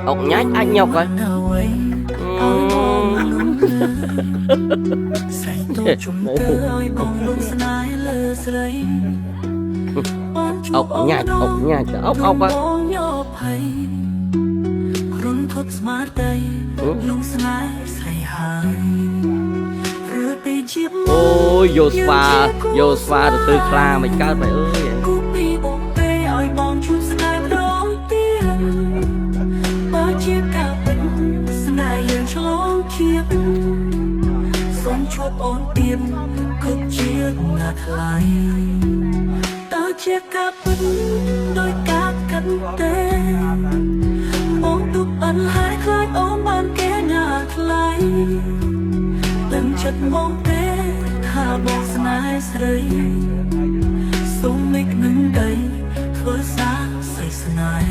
ốc nhách anh nhọc rồi ốc nhách ốc ốc á ôi vô spa từ khla mày cao mày ơi chuột ôn tiền cực chiếc ngạt lại ta chia cặp đôi cá cắn tê mong tục ẩn hai khơi ôm ban kế ngạt lại lần chật mong tê thả bỏ snai sấy sống mịch nâng đầy thưa xa say snai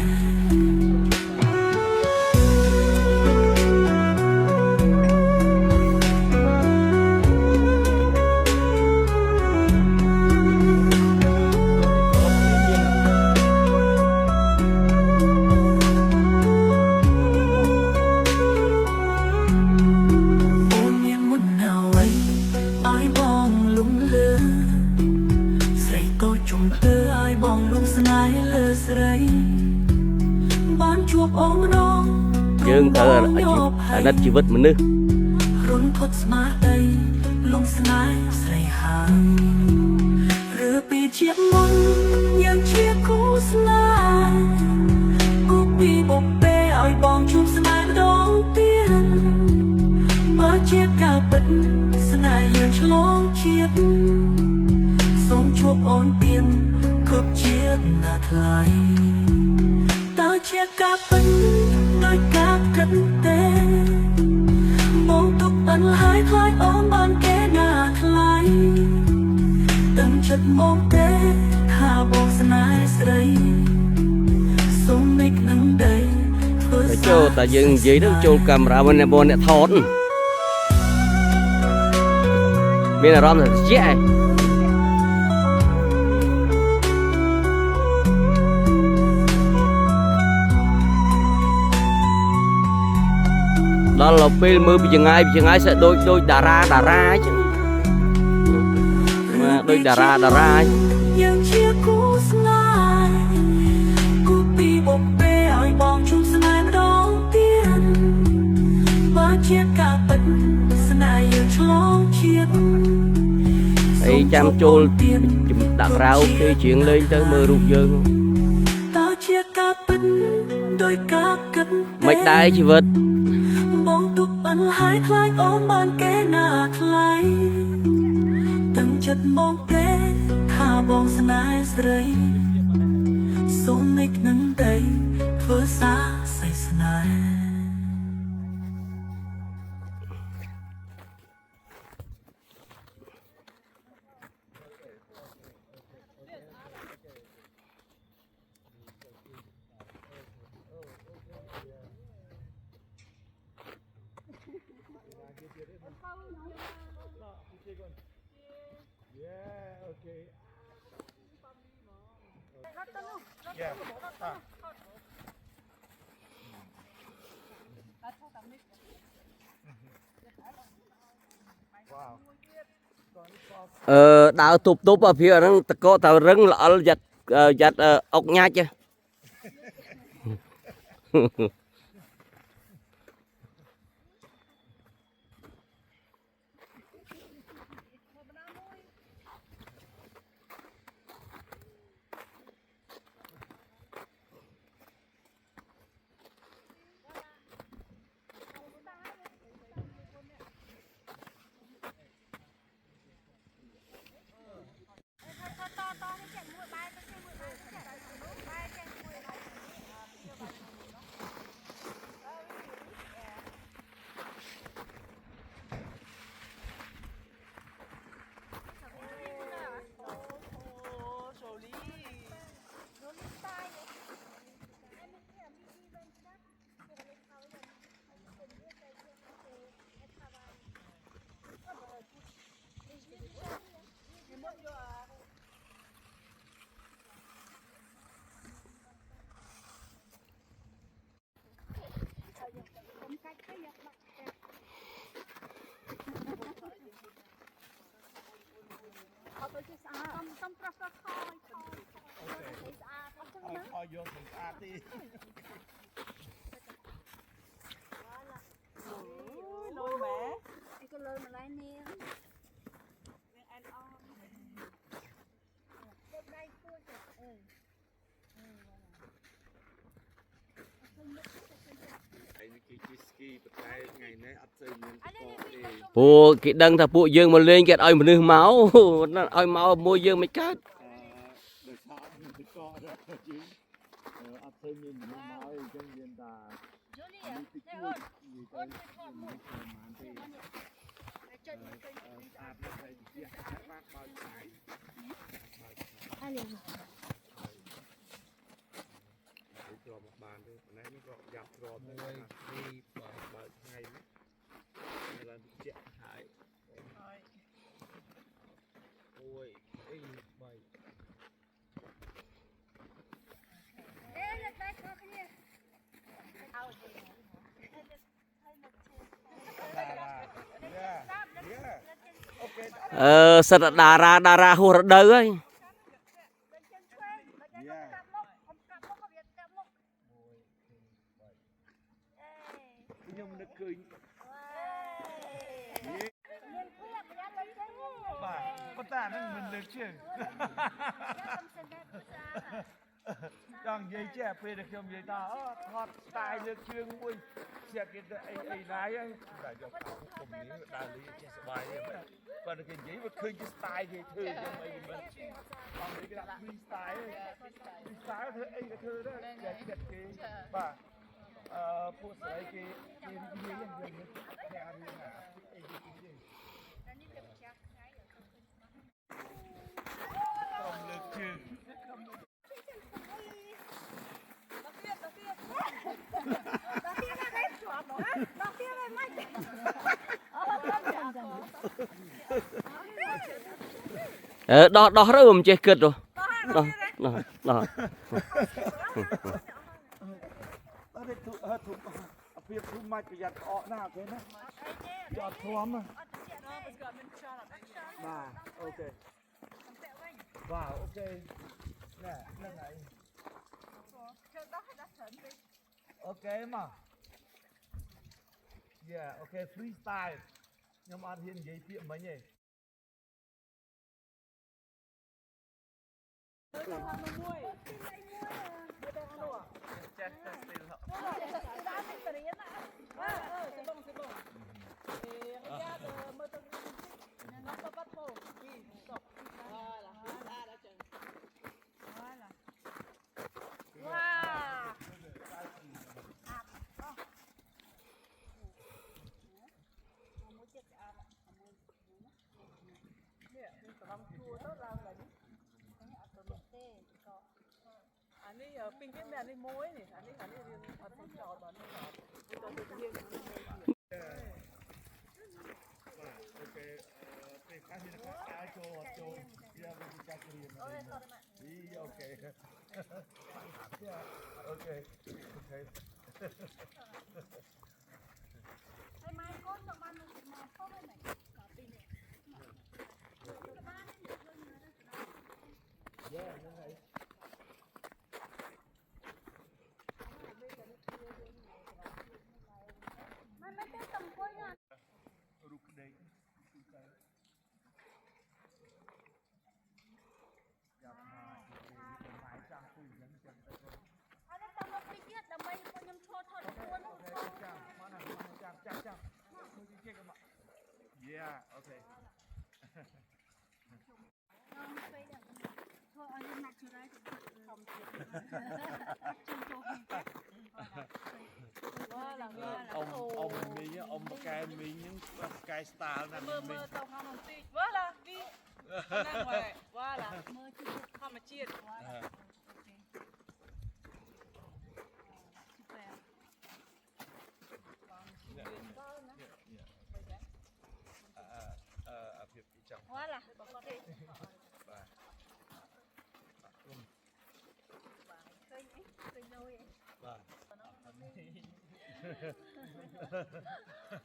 dương thơ là đất chỉ vứt mình nữa sống chuộc ôn tiền cướp chiếc ngạt lại ta chia cặp đôi cát cận tê mong tục ẩn hai khói ôm ban kế ngạt lại từng chất mong tê thả bỏ snai sấy sống mịch nâng đầy cho ta dừng gì đó cho camera bên này thọt bên là rom là dễ đó là phim mưa bị chừng ai sẽ đôi đà ra chứ mà đôi đà ra ấy chăm chôn đặt ra ok chuyện lên tới mưa rụt dương mấy tay chị vật mong tục ẩn hai khói ôm ban kế ngạt lại từng chất mong kế thả bóng snai sấy sống nghịch nâng đầy vừa xa say snai đào tụp ở phía đó có tàu rừng lỡ giặt ốc nhát chứ con pro pro thôi thấy ra không chứ nữa ឲ្យយកសម្អាតទី lôi mẹ cái lôi mà lại nè ăn on đây cua kìa Anh kia chi ski បតែថ្ងៃនេះអត់សូវមានតកទេ ពួកគេដឹងថាពួកយើងមកលេងគេអត់ឲ្យមនុស្សមកឲ្យមកមួយយើងមិនកើត ដោយសារមានតកដល់ជាងអត់សូវមានមនុស្សមកអញ្ចឹងមានតែ Julia តិច thế តួច ơi និយាយទៅ ôn cái thọ một ប្រហែលទេ chân cái ស្អាតណាស់ហើយជាបាក់បើកឆ្ងាយ ai liền គ្របមកបានទេប៉ុន្តែនេះក៏យ៉ាប់គ្របដែរនេះបើកថ្ងៃនេះឡើងតិចហើយអូយអីបី ê lên đây có cái gì ao gì អូខេ សិតតារាហួសរដូវហើយ lên chân xuôi lên chân cặp mốc không cặp mốc không biết cặp mốc ខ្ញុំនឹកឃើញ liên quyết mà ra lên chân បាទប៉ុន្តែអាហ្នឹងមិនលើកជើង ចង់និយាយចេះពេលដែលខ្ញុំនិយាយថាអូថតស្ទាយលើកជើងមួយជាគេទៅអីណាយហើយតែយកគុំនេះដើរលេងចេះសบายទេបើគេនិយាយវាឃើញជាស្ទាយគេធ្វើយ៉ាងអីមិនអត់និយាយគេដាក់ free style ធ្វើអីក៏ធ្វើដែរចេះចិត្តគេបាទពួកស្រីគេនិយាយយ៉ាងនេះគេអត់មានអីគេនិយាយក្រុមលើកជើង ដោះទៅមិនចេះគិតដោះ អត់ទេទូអាពីទូមកប្រយ័ត្នក្អកណាអូខេណាចអត់ធ្លាំបាទអូខេបាទអូខេណែហ្នឹងហើយអូខេមក Yeah អូខេ free style ខ្ញុំអត់ហ៊ាននិយាយពាក្យមិញទេ anh ấy pin cái này anh ấy muối này anh ấy riêng anh ấy trò bọn nó tôi tự nhiên ok ពេលខ្លះមានការអាយចូលវាមានការគ្រាមអូខេអូខេ Cái mai con cho bạn mà không phải này cả pin này. Yeah ហ្នឹងហើយ Mai mấy cái tầm quay nha. រូបក្ដេកទូទៅយ៉ាប់មកបាយចាំគូអញ្ចឹងទៅ Anh ấy tầm nó pinទៀតដើម្បីខ្ញុំឈរថតខ្លួន ចាំមកណាចាំមួយជិះមក Yeah អូខេ thôi anh em mặc cho đấy không chịu អ៊ំមីងអ៊ំកែមីងហ្នឹងកែ style ណាស់មីង mơ tao không làm gì vớ là đi đang ngoài vớ là mơ chứ không mà chiênភាពពីចង់ quá là ok បាទ ឃើញលុយ បាទ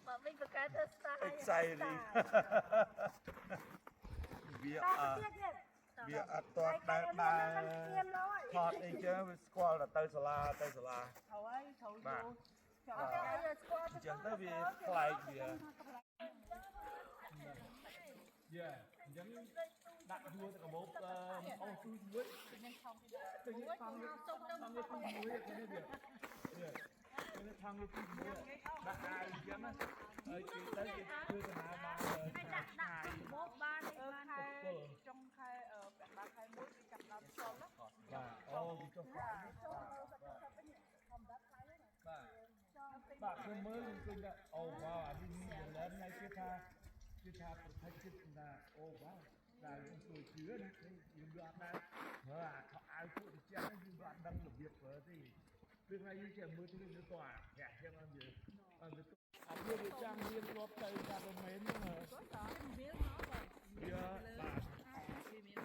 mà mình có cái tơ style exciting វា តទៀតទៀតត វាអត់ទាន់ដែលថតអីចឹងវាស្គាល់តែទៅសាលាទៅសាលា ហើយត្រូវយូរ អញ្ចឹងទៅវាខ្លែកវាយ៉ាអញ្ចឹងដាក់យួរទៅកាបូបអូសមួយទៅញ៉ាំថងទៅញ៉ាំថងទៅមួយគ្នាវាថងទៅមួយដាក់អាយអញ្ចឹងណាហើយគេទៅគេធ្វើដំណើរមកដាក់បោកបានខែចុងខែពាក់បាខែ1គឺចាប់ដល់ចូលណាបាទអូវាចុះបាទខ្ញុំមើលឃើញថាអូវ៉ាវអានេះមានឡើងថ្ងៃគេថាប្រភេទចិត្តថាអូវ៉ាវតែយើងជួយជឿណាយើងយកអត់ដែរមើលអាខោអាវពួកទីចាំយើងយកអត់ដឹងរបៀបប្រើទេពេលថ្ងៃយើងចេះមើលទៅវាទៅអាយ៉ាចឹងអត់យើងអត់វាចាំមានរត់ទៅកាដូមែនហ្នឹងវាបាទ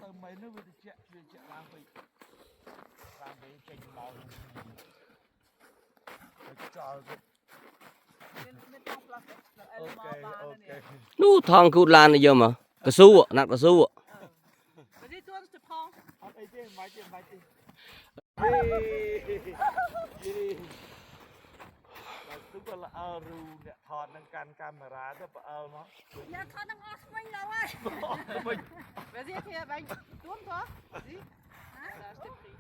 ទៅមែននោះវាតិចឡើងពេកឡើងទៅចេញមកចោលទៅមានថងផ្លាស់ទេអេលមកបាននេះ នោះថងគូឡានយកមកកស៊ូណាត់កស៊ូ បើនេះទួនទៅផង អត់អីទេមិនបាច់ទេហេបាទទុកក៏ល្អរូអ្នកថតនឹងកាន់កាមេរ៉ាទៅបើអើមក យ៉ាថតនឹងអស់ស្មិញឡើយហើយ វិញ បើនេះគេបាញ់ទួនក៏នេះដល់ស្ទី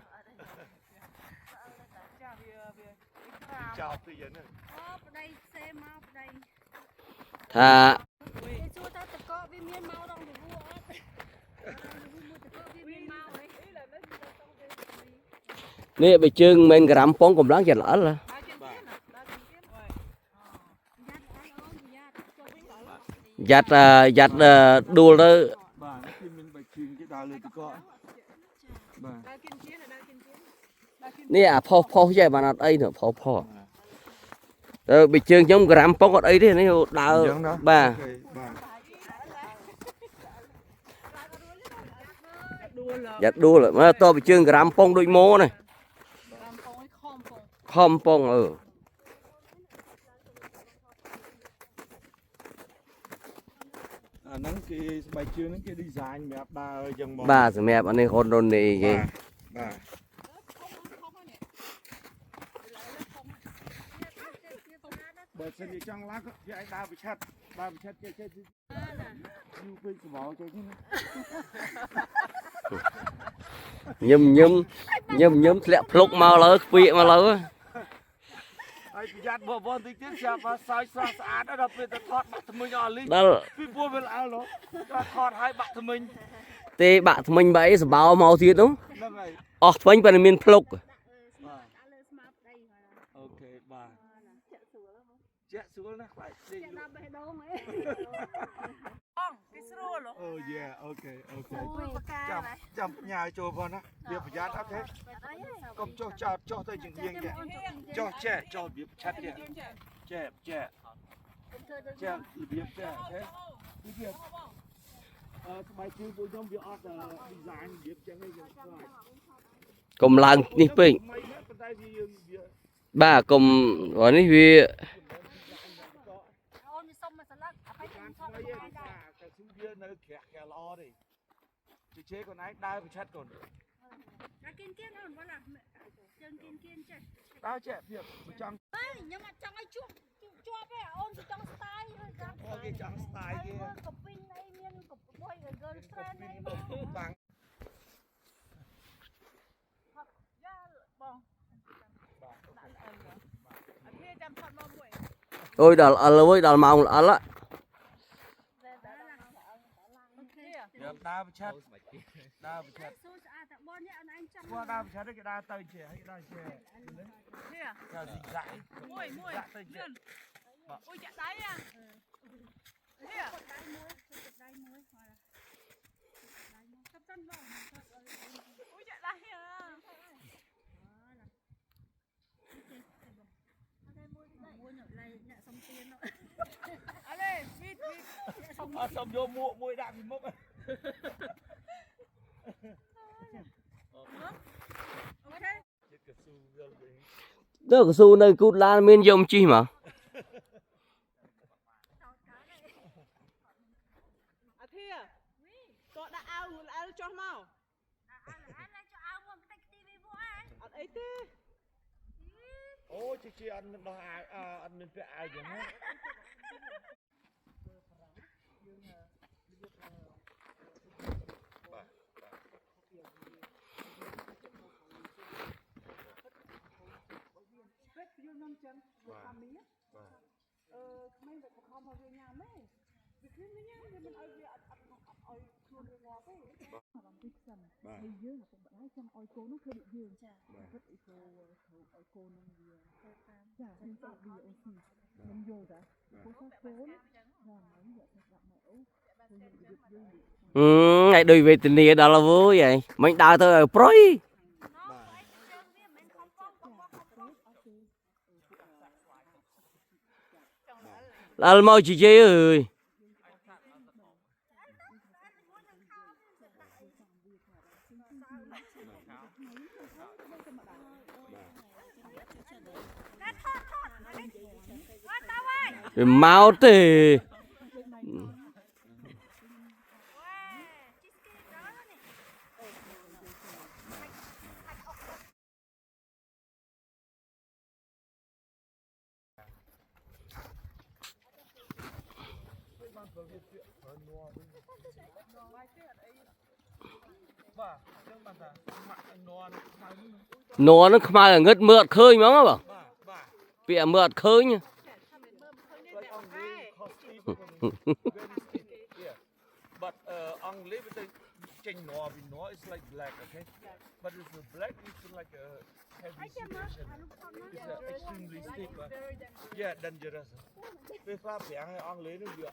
ចាវាចោលទៅយ៉ាងហ្នឹង អូប្តីផ្សេងមកប្តី ថា គេសួរថាតកវាមានមករងរវល់អត់មួយតកវាមានមកហី នេះបើជើងមិនក្រាំប៉ុងកំឡងចិត្តល្អដលើរជើងទៀតដើរជើងទៀតអើយ យ៉ាត់អើយ៉ាត់ចុះវិញឡើយ យ៉ាត់ដួលទៅ បាទគេមានបាច់ជើងគេដើរលើទឹកកកបាទ ដើរគិនជៀនដើរគិនជៀនដើរគិន នេះអាផុសចេះបានអត់អីនោះផុសទៅបើជើងខ្ញុំក្រាំប៉ុងអត់អីទេនេះដើរបាទ បាទ ដួល យ៉ាត់ដួលមើលតបើជើងក្រាំប៉ុងដូចម៉ូនេះ តាមផងឲ្យខំផង ខំប៉ុងអាហ្នឹងគេស្បែកជើងហ្នឹងគេ design សម្រាប់ដើរអញ្ចឹងមក បាទសម្រាប់អានេះហ៊ុនរុននេះគេ បាទបើសិនជាចង់ឡើងក៏គេឲ្យដើរប្រឆាត់ចេះយូរពេកសបោចេះណា ញឹមធ្លាក់ភ្លុកមកលើខ្វាកមកលើ ហើយប្រយ័ត្នបងបន្តិចទៀតចាប់មកសើចស្រស់ស្អាតដល់ពេលទៅថតបាក់ថ្មិញអស់លី ដល់ ពីព្រោះវាល្អឡូដល់ថតឲ្យបាក់ថ្មិញ ទេបាក់ថ្មិញបែសបោមកទៀតនោះ ហ្នឹងហើយ អស់ថ្មិញប៉ុន្តែមានភ្លុក បាទអូខេបាទជាក់ស្រួលណាស់ខ្លាចដេក ចាក់ដល់បេះដូងហី បងគេស្រួល អូយេអូខេ អូយបកា ចាំញ៉ាចូលផងណាវាប្រយ័ត្នអូខេកុំចុះចោតចុះទៅជាងៀងចេះចុះចេះចុះវាឆាត់ចេះចេះចេះរបៀបចេះអូខេវាស្បែកជើងពួកខ្ញុំវាអត់ design របៀបចឹងឯងខ្ញុំខ្លាច កុំឡើងនេះពេក មិនណាប៉ុន្តែវាយើងវា បាទកុំនេះវា អូនវាសុំមកស្លឹកអត់ឲ្យខ្ញុំថត ស្បែកឯងតែគឺវានៅក្រាក់ល្អទេជេកូនឯងដើរប្រឆាត់កូន អាគៀនអូនវល់ជើងគៀនចេះ ដើរចេះភាពចង់ អើយខ្ញុំអត់ចង់ឲ្យជាប់ទេអូនចង់ស្ទាយហើយចាំ អូគេចង់ style គេ កពីងអីមានកពុយ girl trend អីមក បាំង យ៉ាបងដាក់អើអត់ទេចាំថតមកមួយ អូយដល់អល់ហើយដល់ម៉ោងអល់ អូខេ យកដើរប្រឆាត់ដើរប្រឆាត់ សួរស្អាតតែបននេះអូនឯងចង់ គាត់ដើរប្រឆាត់គេដើរទៅចេះហើយដើរចេះ នេះ ចាស៊ីសាក់ មួយទៅជឿនអូយចាក់ដៃអានេះ ដៃមួយដៃមួយហើយដៃមួយចាប់សិនបង អូយចាក់ដៃអា មួយនៅឡៃអ្នកសំទៀន អលេវីត អត់សុំយកមួកមួយដាក់ពីមុខ អូខេ ជិតកស៊ូយល់វិញ ទៅកស៊ូនៅគូតឡានមានយកជីមក អាធាក៏ដាក់អាវល្អចុះមក អត់អីទេ អូជាអត់នឹងដោះអាវអត់មានពាក់អាវចឹងណាពេទ្យយល់នឹងចឹងមកខាងនេះក្មេងតែបខំមកវាញ៉ាំទេវាគ្មានវាញ៉ាំវាមិនឲ្យវាអត់ឲ្យខ្លួនវាងាប់ទេបានទីសិនហើយយើងពុកម្ដាយចង់ឲ្យកូននោះធ្វើដូចយើងចាពិតអីគោឲ្យកូននឹងវាទៅតាមចាខ្ញុំទៅវាអូស៊ីខ្ញុំយល់តាពួកកូនចាមិនយកទៅដាក់មកអូខ្ញុំនិយាយយើង ngày đôi về tình địa đó là vui vậy mình đào thôi ở proi là mau chị chơi ơi mau thì nó không ai là ngất mượt khơi mà bảo bịa mượt khơi nhá but English with the change no it's like black okay but it's the black is like a heavy situation it's extremely thick yeah dangerous ពេលផ្លាប់ប្រាំងឲ្យអង់គ្លេសនោះវា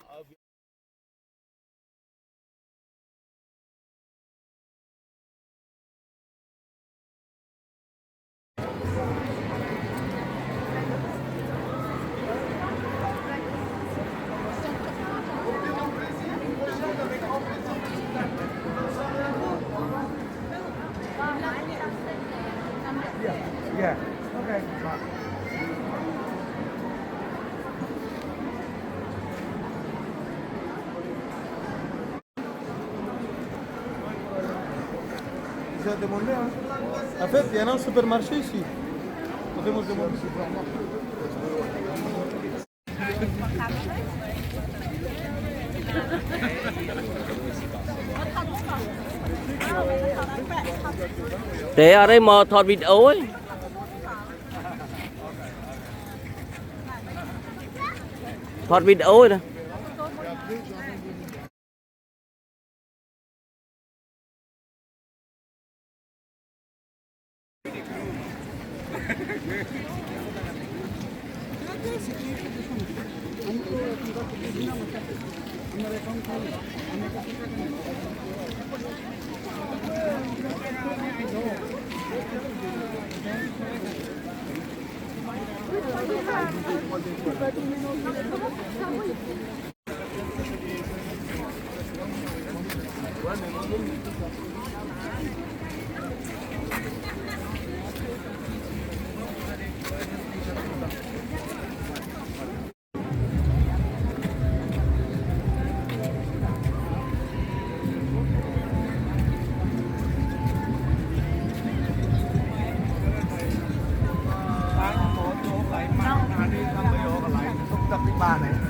Yeah. Okay. Já demoleu? A fait, il y a un supermarché ici. Podemos demolir. để ở đây mà thọt video ấy thọt video ấy nè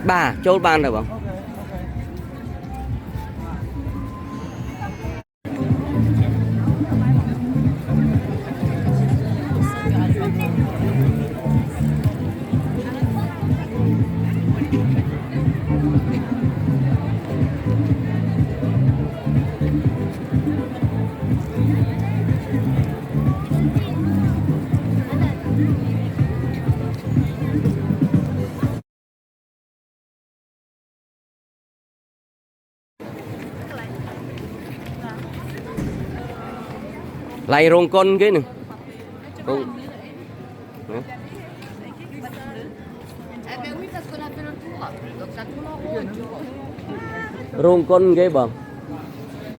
bà chốt ban được không lại rong con cái này rong con cái bang